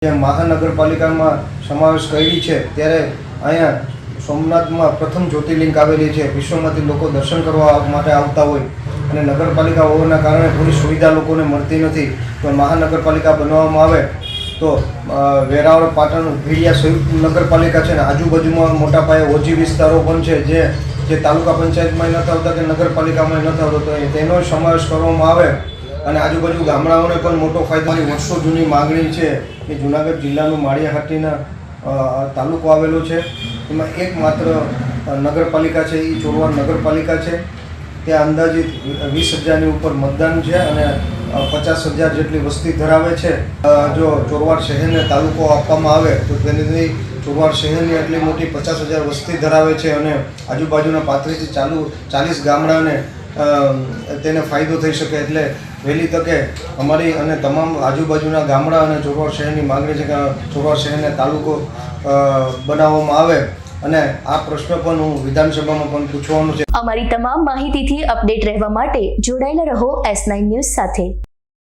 જે મહાનગરપાલિકામાં સમાવેશ કરી છે ત્યારે અહીંયા સોમનાથમાં પ્રથમ જ્યોતિર્લિંગ આવેલી છે। વિશ્વમાંથી લોકો દર્શન કરવા માટે આવતા હોય અને નગરપાલિકા હોવાના કારણે પૂરી સુવિધા લોકોને મળતી નથી। તો મહાનગરપાલિકા બનાવવામાં આવે તો વેરાવળ પાટણ ભીડિયા સંયુક્ત નગરપાલિકા છે ને આજુબાજુમાં મોટા પાયે ઓછી વિસ્તારો પણ છે જે તાલુકા પંચાયતમાં નથી આવતા કે નગરપાલિકામાં નથી આવતો, તો તેનો સમાવેશ કરવામાં આવે અને આજુબાજુ ગામડાઓને પણ મોટો ફાયદો। વર્ષો જૂની માગણી છે કે જૂનાગઢ જિલ્લાનું માળિયાહાટીના તાલુકો આવેલો છે, એમાં એકમાત્ર નગરપાલિકા છે એ ચોરવાડ નગરપાલિકા છે। ત્યાં અંદાજિત 20,000ની ઉપર મતદાન છે અને 50,000 જેટલી વસ્તી ધરાવે છે। જો ચોરવાડ શહેરને તાલુકો આપવામાં આવે તો તેની ચોરવાડ શહેરની આટલી મોટી 50,000 વસ્તી ધરાવે છે અને આજુબાજુના 35 થી 40 ગામડાને તેને ફાયદો થઈ શકે। એટલે વહેલી તકે અમારી અને તમામ આજુબાજુના ગામડા અને ચોરવાડ શહેરની માગણી છે કે ચોરવાડ શહેરને તાલુકો બનાવવામાં આવે અને આ પ્રશ્ન પણ હું વિધાનસભામાં પણ પૂછવાનો છે। અમારી તમામ માહિતીથી અપડેટ રહેવા માટે જોડાયેલા રહો S9 ન્યૂઝ સાથે।